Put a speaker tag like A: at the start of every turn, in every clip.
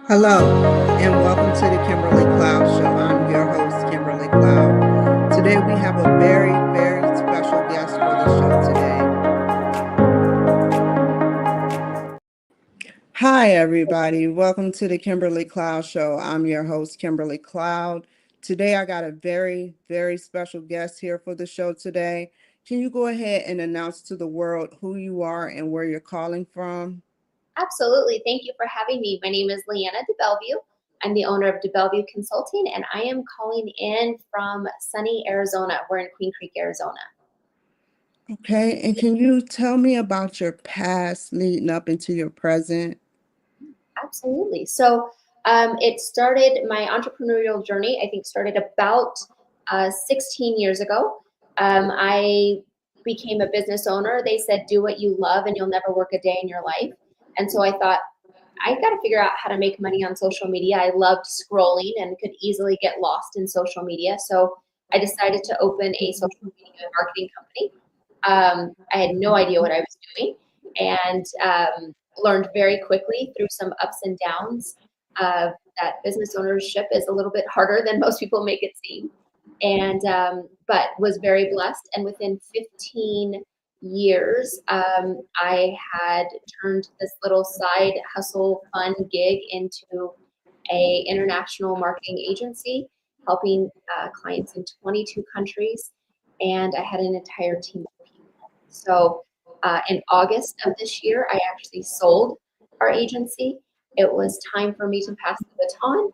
A: Hello, and welcome to the Kimberly Cloud Show. I'm your host, Kimberly Cloud. Today we have a very, very special guest for the show today. Hi, everybody. Welcome to the Kimberly Cloud Show. I'm your host, Kimberly Cloud. Today I got a very, very special guest here for the show today. Can you go ahead and announce to the world who you are and where you're calling from?
B: Absolutely. Thank you for having me. My name is Leanna DeBellevue. I'm the owner of DeBellevue Consulting, and I am calling in from sunny Arizona. We're in Queen Creek, Arizona.
A: Okay, and can you tell me about your past leading up into your present?
B: Absolutely. So it started, my entrepreneurial journey, I think, started about 16 years ago. I became a business owner. They said, do what you love and you'll never work a day in your life. And so I thought, I got to figure out how to make money on social media. I loved scrolling and could easily get lost in social media. So I decided to open a social media marketing company. I had no idea what I was doing and learned very quickly through some ups and downs that business ownership is a little bit harder than most people make it seem. And but was very blessed. And within 15 years, I had turned this little side hustle fun gig into a international marketing agency, helping clients in 22 countries, and I had an entire team of people. So in August of this year, I actually sold our agency. It was time for me to pass the baton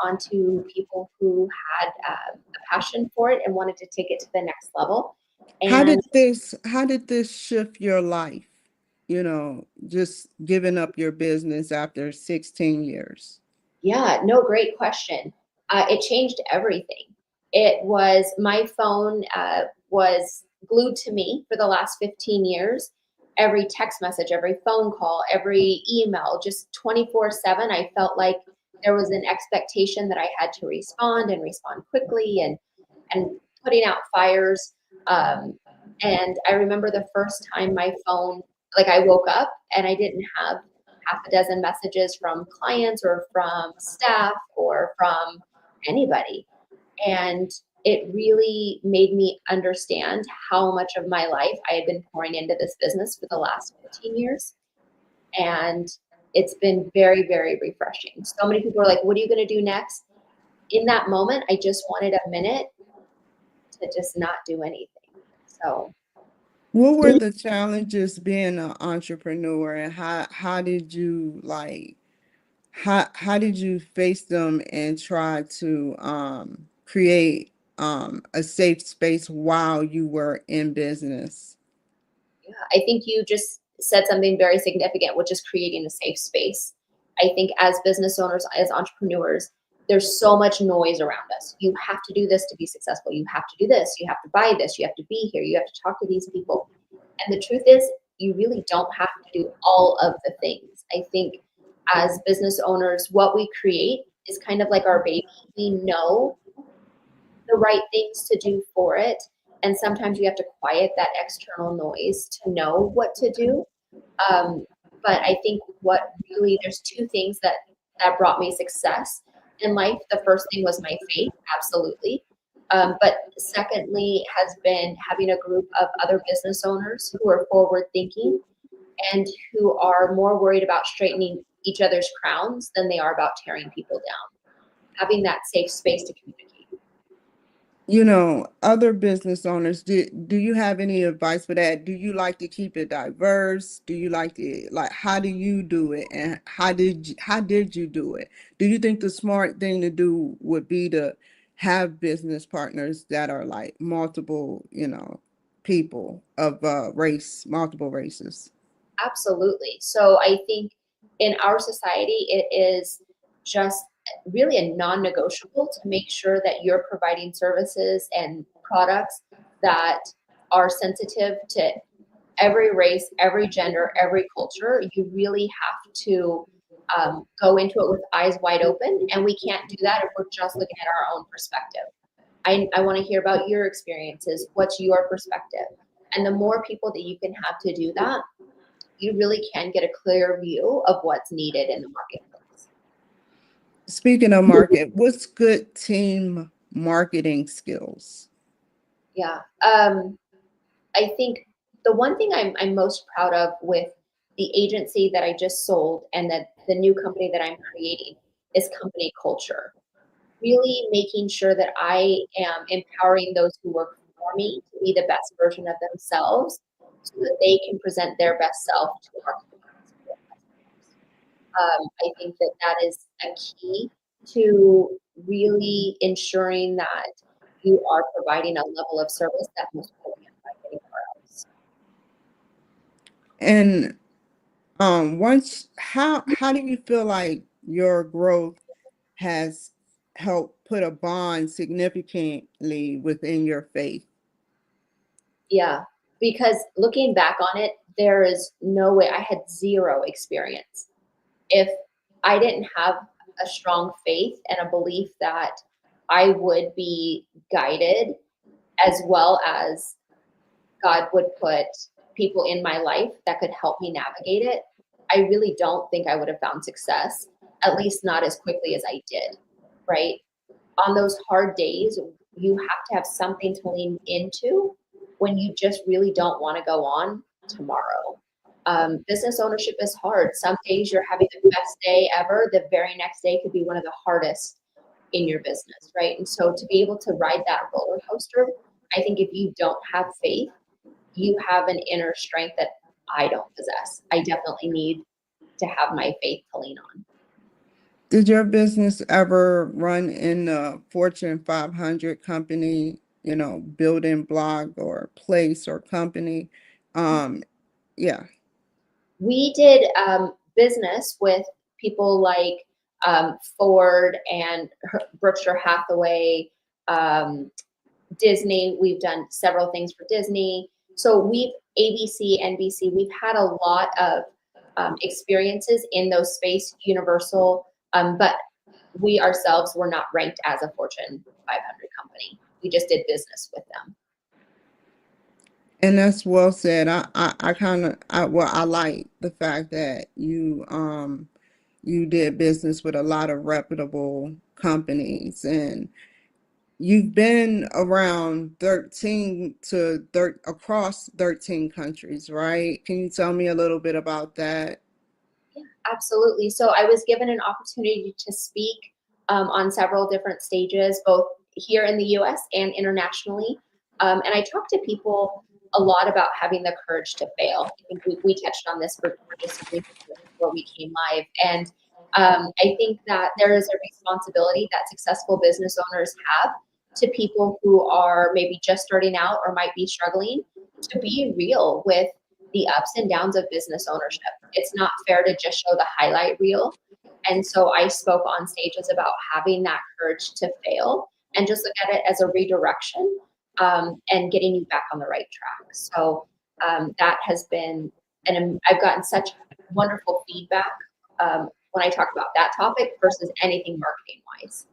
B: onto people who had a passion for it and wanted to take it to the next level.
A: How
B: And
A: did this shift your life? Just giving up your business after 16 years.
B: yeah, no, great question. It changed everything. It was my phone was glued to me for the last 15 years. Every text message, every phone call, every email, just 24/7. I felt like there was an expectation that I had to respond and respond quickly and putting out fires. Um, and I remember the first time my phone, like I woke up and I didn't have half a dozen messages from clients or from staff or from anybody. And it really made me understand how much of my life I had been pouring into this business for the last 15 years. And it's been very, very refreshing. So many people are like, what are you going to do next? In that moment, I just wanted a minute to just not do anything. So
A: What were the challenges being an entrepreneur, and how did you how did you face them and try to create a safe space while you were in business?
B: yeah, I think you just said something very significant, which is creating a safe space. I think as business owners, as entrepreneurs, there's so much noise around us. You have to do this to be successful. You have to do this. You have to buy this. You have to be here. You have to talk to these people. And the truth is, you really don't have to do all of the things. I think as business owners, what we create is kind of like our baby. We know the right things to do for it. And sometimes you have to quiet that external noise to know what to do. Um, but I think what really, there's two things that brought me success in life. The first thing was my faith, absolutely. But secondly, has been having a group of other business owners who are forward thinking and who are more worried about straightening each other's crowns than they are about tearing people down. Having that safe space to communicate.
A: Other business owners, do you have any advice for that? Do you like to keep it diverse? Do you like to how do you do it, and how did you do it? Do you think the smart thing to do would be to have business partners that are like multiple, people of multiple races?
B: Absolutely. So I think in our society, it is just really a non negotiable to make sure that you're providing services and products that are sensitive to every race, every gender, every culture. You really have to go into it with eyes wide open. And we can't do that if we're just looking at our own perspective. I want to hear about your experiences. What's your perspective? And the more people that you can have to do that, you really can get a clear view of what's needed in the marketplace.
A: Speaking of market, what's good team marketing skills?
B: Yeah. I think the one thing I'm most proud of with the agency that I just sold and that the new company that I'm creating is company culture. Really making sure that I am empowering those who work for me to be the best version of themselves so that they can present their best self to our clients. I think that that is a key to really ensuring that you are providing a level of service that most people can't find anywhere else.
A: And once how do you feel like your growth has helped put a bond significantly within your faith?
B: Yeah, because looking back on it, there is no way I had zero experience. If I didn't have a strong faith and a belief that I would be guided as well as God would put people in my life that could help me navigate it, I really don't think I would have found success, at least not as quickly as I did, right? On those hard days, you have to have something to lean into when you just really don't want to go on tomorrow. Business ownership is hard. Some days you're having the best day ever. The very next day could be one of the hardest in your business, right? And so to be able to ride that roller coaster, I think if you don't have faith, you have an inner strength that I don't possess. I definitely need to have my faith to lean on.
A: Did your business ever run in a Fortune 500 company, building block or place or company? Um, yeah.
B: We did business with people like Ford and Berkshire Hathaway, um, Disney. We've done several things for Disney. So we've ABC, NBC. We've had a lot of experiences in those space, Universal, but we ourselves were not ranked as a Fortune 500 company. We just did business with them.
A: And that's well said. I kind of, I like the fact that you did business with a lot of reputable companies, and you've been around 13 to across 13 countries, right? Can you tell me a little bit about that?
B: Yeah, absolutely. So I was given an opportunity to speak on several different stages, both here in the US and internationally. And I talked to people a lot about having the courage to fail. I think we touched on this for just a brief moment before we came live. And I think that there is a responsibility that successful business owners have to people who are maybe just starting out or might be struggling to be real with the ups and downs of business ownership. It's not fair to just show the highlight reel. And so I spoke on stages about having that courage to fail and just look at it as a redirection and getting you back on the right track. So that has been, and I've gotten such wonderful feedback when I talk about that topic versus anything marketing wise.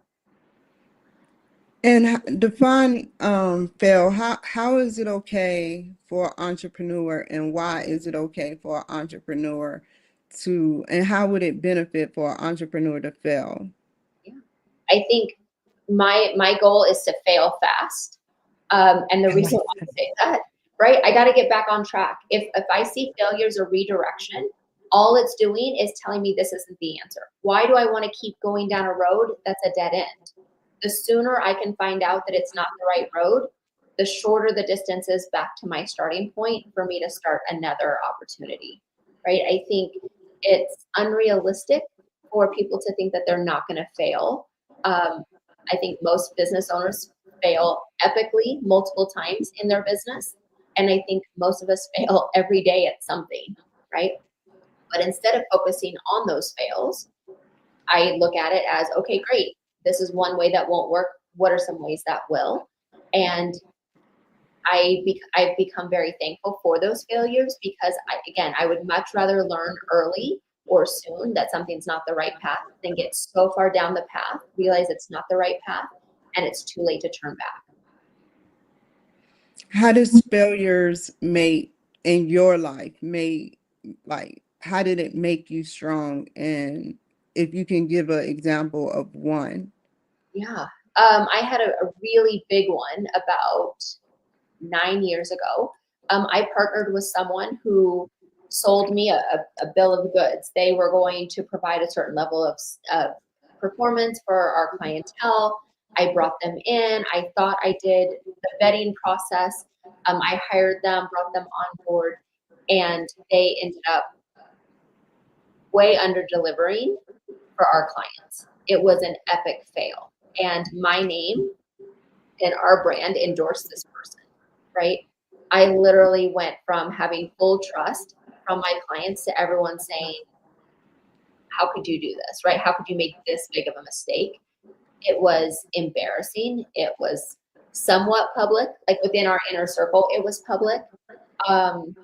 A: And define fail. How is it okay for an entrepreneur, and why is it okay for an entrepreneur to, and how would it benefit for an entrepreneur to fail?
B: Yeah. I think my goal is to fail fast. And the
A: I
B: reason
A: like
B: why
A: that.
B: I say that, right? I got to get back on track. If I see failure as a redirection, all it's doing is telling me this isn't the answer. Why do I want to keep going down a road that's a dead end? The sooner I can find out that it's not the right road, the shorter the distance is back to my starting point for me to start another opportunity, right? I think it's unrealistic for people to think that they're not going to fail. I think most business owners fail epically multiple times in their business. And I think most of us fail every day at something, right? But instead of focusing on those fails, I look at it as okay, great. This is one way that won't work. What are some ways that will? And I've become very thankful for those failures because again, I would much rather learn early or soon that something's not the right path than get so far down the path, realize it's not the right path, and it's too late to turn back.
A: How does failures make in your life make, like, how did it make you strong, and if you can give an example of one.
B: Yeah. I had a really big one about 9 years ago. I partnered with someone who sold me a bill of goods. They were going to provide a certain level of performance for our clientele. I brought them in. I thought I did the vetting process. I hired them, brought them on board, and they ended up way under delivering for our clients. It was an epic fail. And my name and our brand endorsed this person, right? I literally went from having full trust from my clients to everyone saying, how could you do this, right? How could you make this big of a mistake? It was embarrassing. It was somewhat public, like within our inner circle, it was public. Um,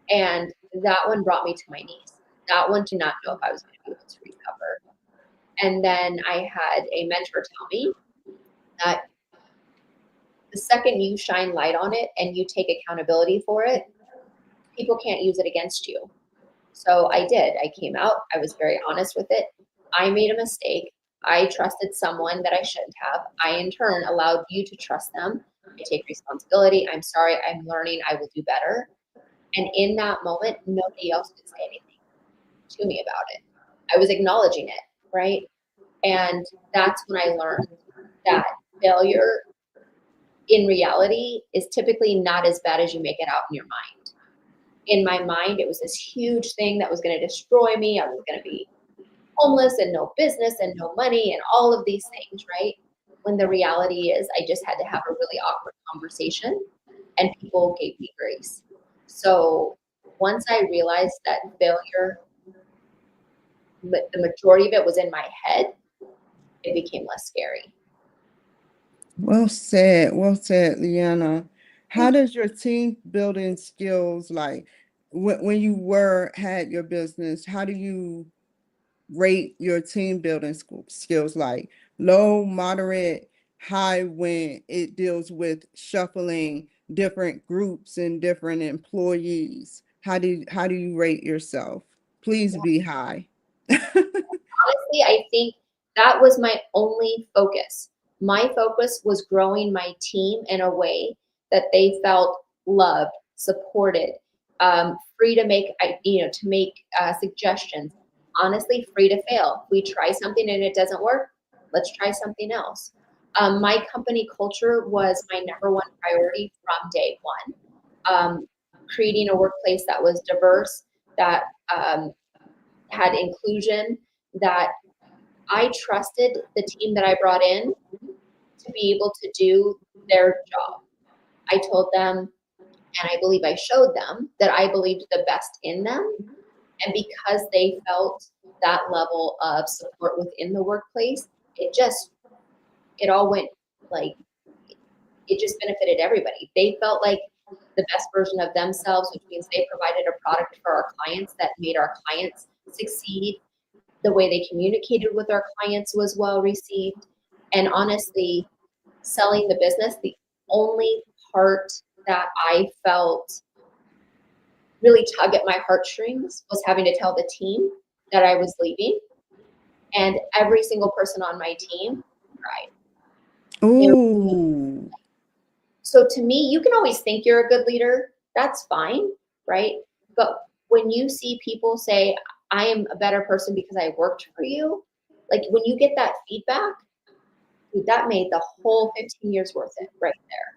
B: and that one brought me to my knees. That one did not know if I was going to be able to recover. And then I had a mentor tell me that the second you shine light on it and you take accountability for it, people can't use it against you. So I did. I came out. I was very honest with it. I made a mistake. I trusted someone that I shouldn't have. I, in turn, allowed you to trust them. I take responsibility. I'm sorry. I'm learning. I will do better. And in that moment, nobody else could say anything to me about it. I was acknowledging it, right? And that's when I learned that failure in reality is typically not as bad as you make it out in your mind. In my mind, it was this huge thing that was going to destroy me. I was going to be homeless and no business and no money and all of these things, right? When the reality is, I just had to have a really awkward conversation and people gave me grace. So once I realized that failure, the majority of it was in my head, it became less scary.
A: Well said, Leanna. How does your team building skills, like when you had your business, how do you rate your team building skills, like low, moderate, high when it deals with shuffling different groups and different employees? How do you rate yourself? Please be high.
B: Honestly, I think that was my only focus. My focus was growing my team in a way that they felt loved, supported, free to make, suggestions. Honestly, free to fail. If we try something and it doesn't work, let's try something else. My company culture was my number one priority from day one. Creating a workplace that was diverse, that had inclusion, that I trusted the team that I brought in to be able to do their job. I told them, and I believe I showed them, that I believed the best in them. And because they felt that level of support within the workplace, it all went like, it just benefited everybody. They felt like the best version of themselves, which means they provided a product for our clients that made our clients succeed. The way they communicated with our clients was well received. And honestly, selling the business, the only part that I felt really tug at my heartstrings was having to tell the team that I was leaving. And every single person on my team cried.
A: Ooh.
B: So to me, you can always think you're a good leader. That's fine, right? But when you see people say, I am a better person because I worked for you, like when you get that feedback, dude, that made the whole 15 years worth it right there.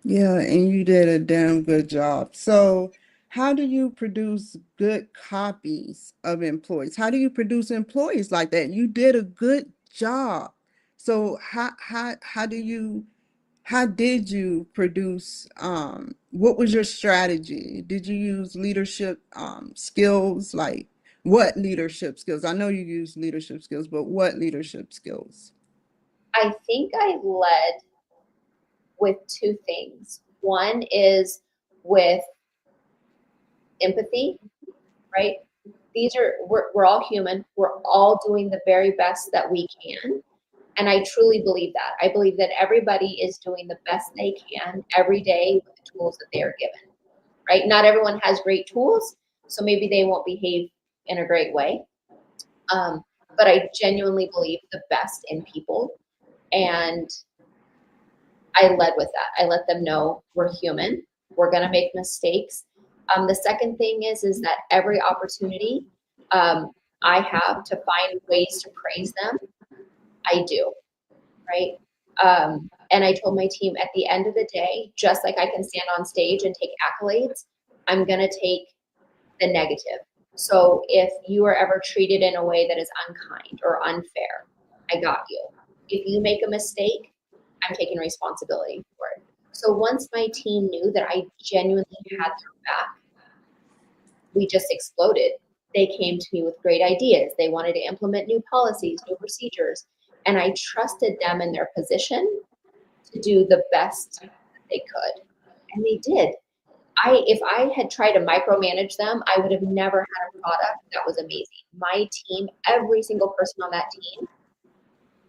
A: Yeah, and you did a damn good job. So, how do you produce good copies of employees? How do you produce employees like that? You did a good job. So, how did you produce what was your strategy? Did you use leadership skills, like what leadership skills? I know you use leadership skills, but what leadership skills?
B: I think I led with two things. One is with empathy, right? We're all human. We're all doing the very best that we can. And I truly believe that. I believe that everybody is doing the best they can every day with the tools that they are given, right? Not everyone has great tools, so maybe they won't behave in a great way. But I genuinely believe the best in people. And I led with that. I let them know we're human. We're going to make mistakes. The second thing is that every opportunity I have to find ways to praise them, I do, right? And I told my team at the end of the day, just like I can stand on stage and take accolades, I'm going to take the negative. So if you are ever treated in a way that is unkind or unfair, I got you. If you make a mistake, I'm taking responsibility for it. So once my team knew that I genuinely had their back, we just exploded. They came to me with great ideas. They wanted to implement new policies, new procedures, and I trusted them in their position to do the best that they could. And they did. If I had tried to micromanage them, I would have never had a product that was amazing. My team, every single person on that team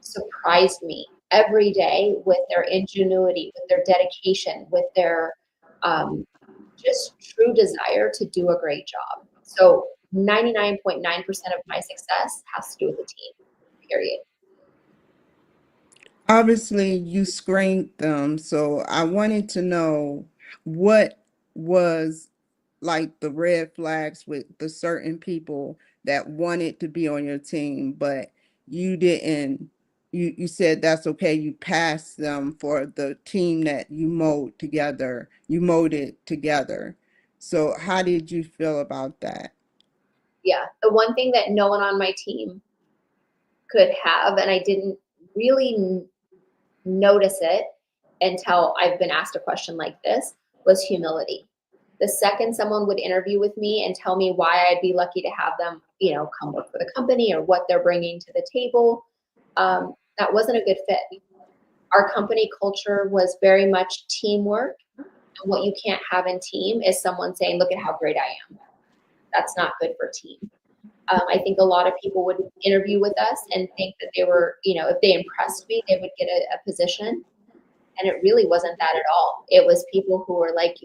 B: surprised me every day with their ingenuity, with their dedication, with their just true desire to do a great job. So 99.9% of my success has to do with the team, period.
A: Obviously, you screened them, so I wanted to know what was like the red flags with the certain people that wanted to be on your team, but you didn't. You said that's okay. You passed them for the team that you mold together. You molded together. So how did you feel about that?
B: Yeah. The one thing that no one on my team could have, and I didn't really notice it until I've been asked a question like this, was humility. The second someone would interview with me and tell me why I'd be lucky to have them, come work for the company or what they're bringing to the table, that wasn't a good fit. Our company culture was very much teamwork. And what you can't have in team is someone saying, look at how great I am. That's not good for team. I think a lot of people would interview with us and think that they were, if they impressed me, they would get a position. And it really wasn't that at all. It was people who were like,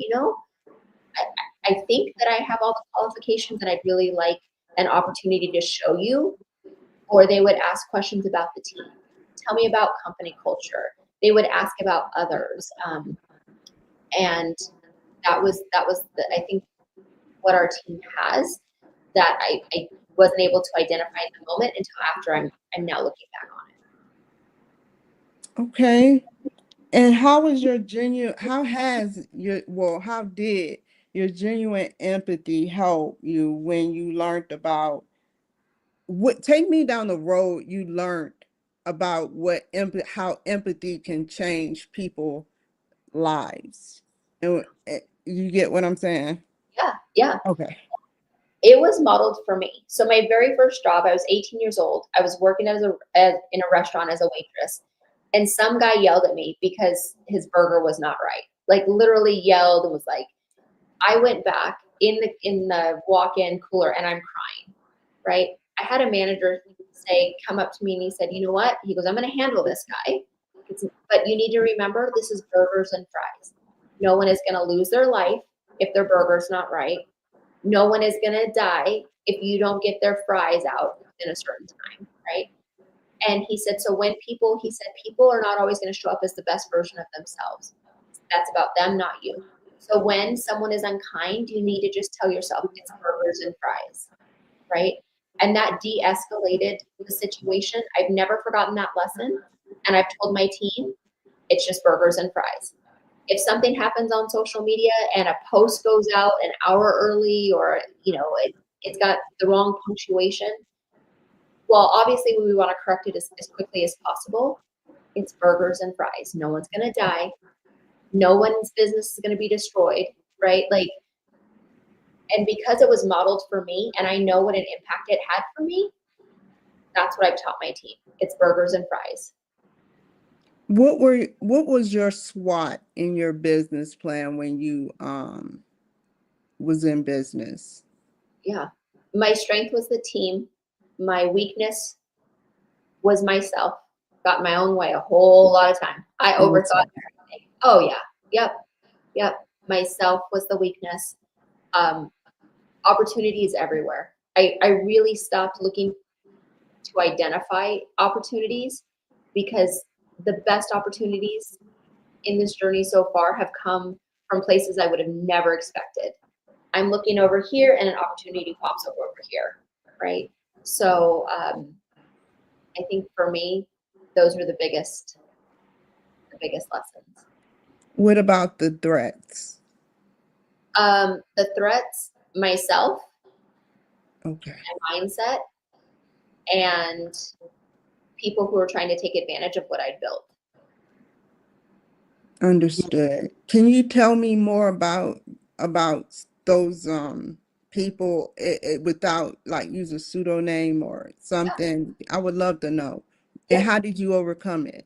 B: I think that I have all the qualifications and I'd really like an opportunity to show you. Or they would ask questions about the team. Tell me about company culture. They would ask about others. And I think what our team has that I wasn't able to identify in the moment until after I'm now looking back on it.
A: Okay. And how did your genuine empathy help you when you learned about take me down the road you learned about how empathy can change people's lives. And you get what I'm saying?
B: Yeah, yeah.
A: Okay.
B: It was modeled for me. So my very first job, I was 18 years old. I was working in a restaurant as a waitress, and some guy yelled at me because his burger was not right. Like literally yelled and was like, I went back in the walk-in cooler and I'm crying, right? I had a manager come up to me and he said, you know what? He goes, I'm going to handle this guy. But you need to remember this is burgers and fries. No one is going to lose their life if their burger's not right. No one is going to die if you don't get their fries out in a certain time, right? And he said, people are not always going to show up as the best version of themselves. That's about them, not you. So when someone is unkind, you need to just tell yourself it's burgers and fries, right? And that de-escalated the situation. I've never forgotten that lesson. And I've told my team, it's just burgers and fries. If something happens on social media and a post goes out an hour early or, it's got the wrong punctuation, well, obviously we want to correct it as quickly as possible. It's burgers and fries. No one's going to die. No one's business is going to be destroyed, right? Like, and because it was modeled for me and I know what an impact it had for me, that's what I've taught my team. It's burgers and fries.
A: What was your SWOT in your business plan when you was in business?
B: Yeah. My strength was the team. My weakness was myself. Got my own way a whole lot of time. I overthought everything. Oh yeah. Yep. Myself was the weakness. Opportunities everywhere. I really stopped looking to identify opportunities, because the best opportunities in this journey so far have come from places I would have never expected. I'm looking over here and an opportunity pops up over here, right? So I think for me, those are the biggest lessons.
A: What about the threats?
B: The threats, myself,
A: Okay.
B: my mindset, and people who are trying to take advantage of what I built.
A: Understood. Can you tell me more about those people without like use a pseudonym or something? I would love to know. And
B: Yeah,
A: how did you overcome it?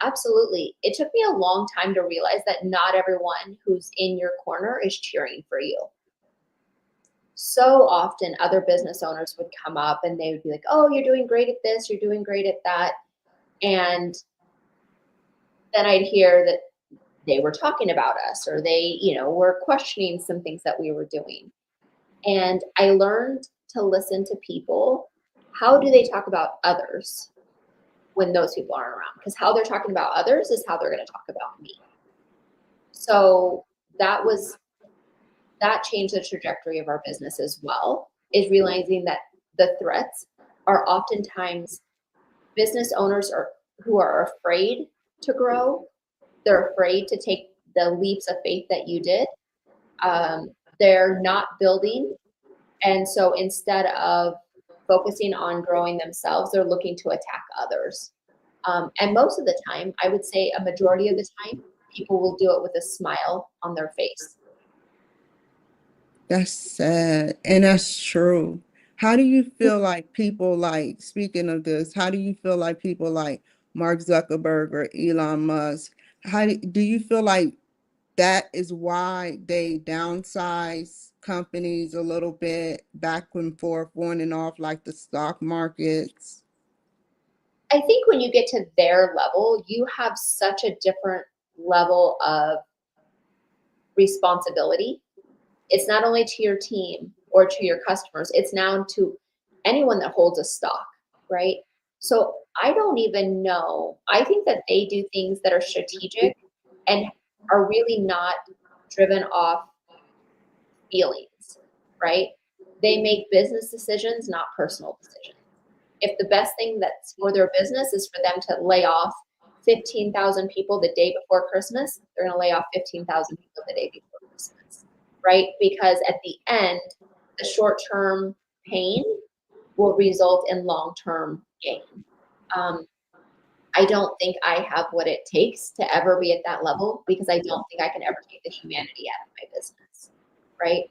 B: absolutely. It took me a long time to realize that not everyone who's in your corner is cheering for you. So often other business owners would come up and they would be like, "Oh, you're doing great at this, you're doing great at that." And then I'd hear that they were talking about us, or they, were questioning some things that we were doing. And I learned to listen to people. How do they talk about others when those people aren't around? Because how they're talking about others is how they're going to talk about me. So that changed the trajectory of our business as well, is realizing that the threats are oftentimes business owners who are afraid to grow. They're afraid to take the leaps of faith that you did. They're not building. And so instead of focusing on growing themselves, they're looking to attack others. And most of the time, I would say a majority of the time, people will do it with a smile on their face.
A: That's sad. And that's true. How do you feel like people like, speaking of this, how do you feel like people like Mark Zuckerberg or Elon Musk? Do you feel like that is why they downsize companies a little bit back and forth, on and off, like the stock markets?
B: I think when you get to their level, you have such a different level of responsibility. It's not only to your team or to your customers, it's now to anyone that holds a stock, right? So I don't even know. I think that they do things that are strategic and are really not driven off feelings, right? They make business decisions, not personal decisions. If the best thing that's for their business is for them to lay off 15,000 people the day before Christmas, they're going to lay off 15,000 people the day before Christmas, right? Because at the end, the short-term pain will result in long-term gain. I don't think I have what it takes to ever be at that level, because I don't think I can ever take the humanity out of my business, right?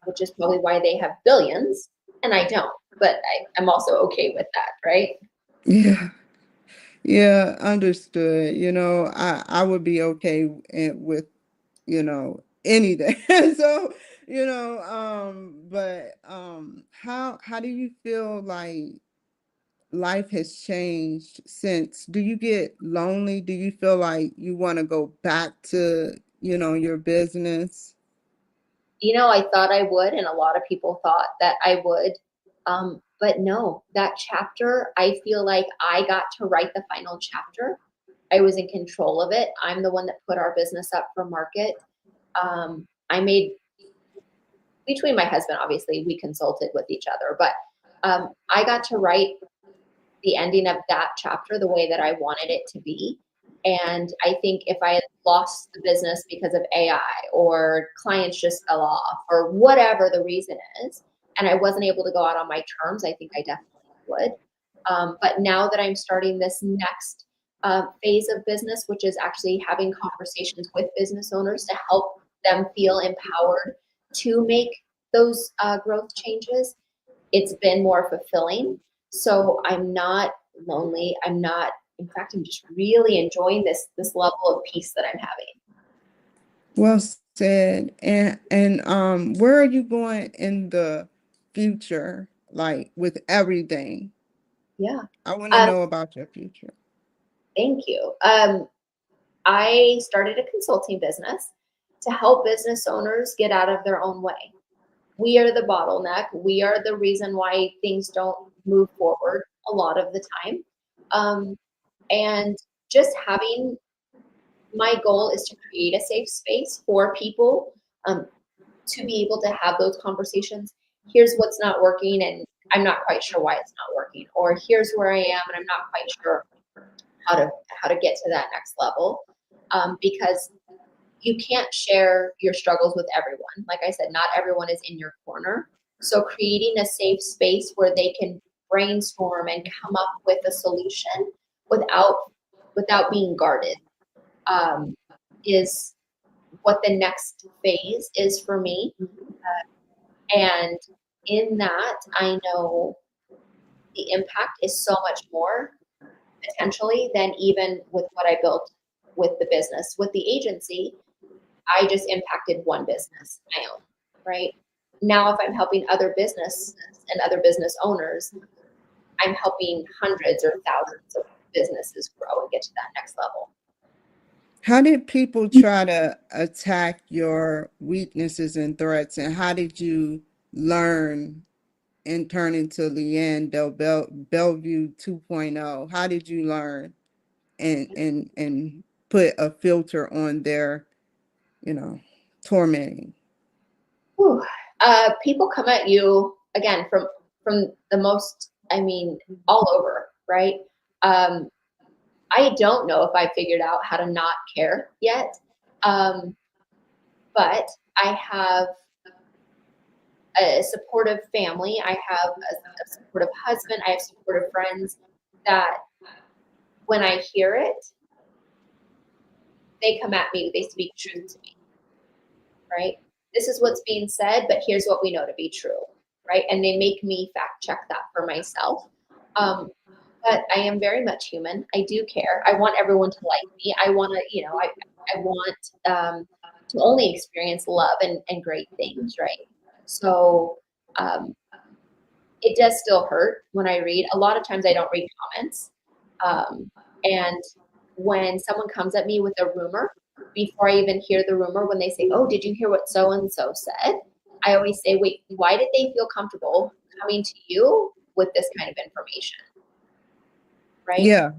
B: Which is probably why they have billions and I don't, but I'm also okay with that, right?
A: Yeah. Yeah, understood. I would be okay with, anything. So, but how do you feel like life has changed since? Do you get lonely? Do you feel like you want to go back to, your business?
B: I thought I would, and a lot of people thought that I would. But no, that chapter, I feel like I got to write the final chapter. I was in control of it. I'm the one that put our business up for market. I made, between my husband, obviously, we consulted with each other, but I got to write the ending of that chapter the way that I wanted it to be. And I think if I had lost the business because of AI, or clients just fell off, or whatever the reason is, and I wasn't able to go out on my terms, I think I definitely would. But now that I'm starting this next phase of business, which is actually having conversations with business owners to help them feel empowered to make those growth changes, it's been more fulfilling. So I'm not lonely. In fact, I'm just really enjoying this level of peace that I'm having.
A: Well said. And where are you going in the future, like with everything?
B: Yeah.
A: I want to
B: Um,
A: know about your future.
B: Thank you. I started a consulting business to help business owners get out of their own way. We are the bottleneck. We are the reason why things don't move forward. a lot of the time. And just having, my goal is to create a safe space for people to be able to have those conversations. Here's what's not working, and I'm not quite sure why it's not working, or here's where I am, and I'm not quite sure how to get to that next level. Because you can't share your struggles with everyone. Like I said, not everyone is in your corner. So creating a safe space where they can brainstorm and come up with a solution without being guarded, is what the next phase is for me. And in that, I know the impact is so much more potentially than even with what I built with the business. With the agency, I just impacted one business, my own, right? Now, if I'm helping other businesses and other business owners, I'm helping hundreds or thousands of businesses grow and get to that next level.
A: How did people try to attack your weaknesses and threats, and how did you learn and turn into Leanne Bellevue 2.0? How did you learn and put a filter on their, tormenting?
B: Whew. People come at you again from the most, I mean, all over, right? I don't know if I figured out how to not care yet, but I have a supportive family. I have a supportive husband. I have supportive friends that when I hear it, they come at me, they speak truth to me, right? This is what's being said, but here's what we know to be true, right? And they make me fact check that for myself. But I am very much human. I do care. I want everyone to like me. I want to, I want to only experience love and great things, right? So it does still hurt when I read. A lot of times I don't read comments. And when someone comes at me with a rumor, before I even hear the rumor, when they say, "Oh, did you hear what so-and-so said?" I always say, "Wait, why did they feel comfortable coming to you with this kind of information?" Right?
A: Yeah,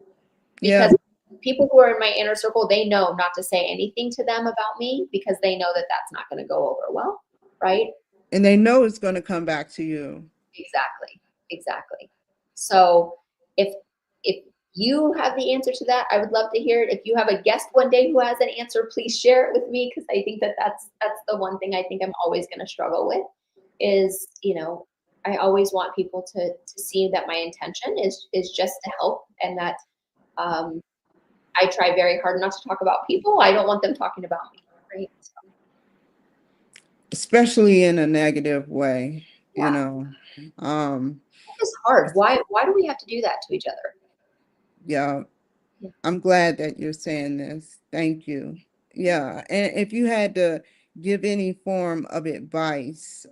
A: yeah.
B: Because people who are in my inner circle, they know not to say anything to them about me because they know that that's not going to go over well. Right?
A: And they know it's going to come back to you.
B: Exactly. So if you have the answer to that, I would love to hear it. If you have a guest one day who has an answer, please share it with me, because I think that's the one thing I think I'm always going to struggle with is, I always want people to see that my intention is just to help, and that I try very hard not to talk about people. I don't want them talking about me, right? So,
A: Especially in a negative way,
B: yeah, it's hard. Why do we have to do that to each other?
A: Yeah,
B: Yeah.
A: I'm glad that you're saying this. Thank you. Yeah, and if you had to give any form of advice,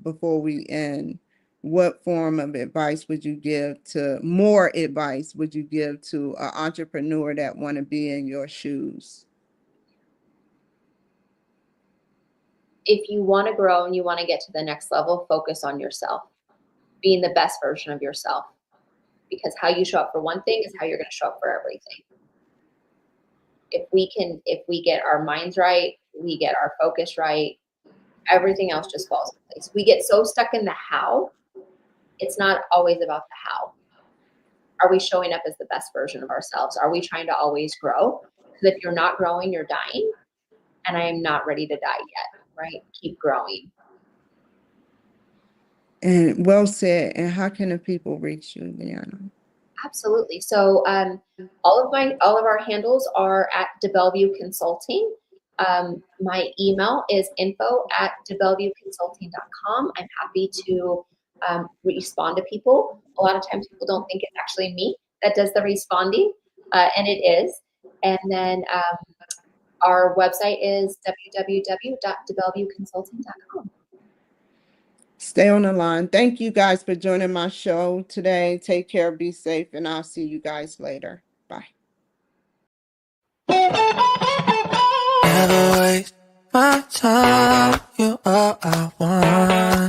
A: before we end, what form of advice would you give to, more advice would you give to an entrepreneur that want to be in your shoes?
B: If you want to grow and you want to get to the next level, focus on yourself, being the best version of yourself, because how you show up for one thing is how you're going to show up for everything. If we get our minds right, we get our focus right, everything else just falls in place. We get so stuck in the how, it's not always about the how. Are we showing up as the best version of ourselves? Are we trying to always grow? Because if you're not growing, you're dying. And I am not ready to die yet, right? Keep growing.
A: And well said. And how can the people reach you, Leanna?
B: Absolutely. So all of our handles are at DeBellevue Consulting. My email is info@debellevueconsulting.com. I'm happy to respond to people. A lot of times people don't think it's actually me that does the responding, and it is. And then our website is www.debellevueconsulting.com.
A: Stay on the line. Thank you guys for joining my show today. Take care, be safe, and I'll see you guys later. Bye.
C: Never waste my time. You are I want.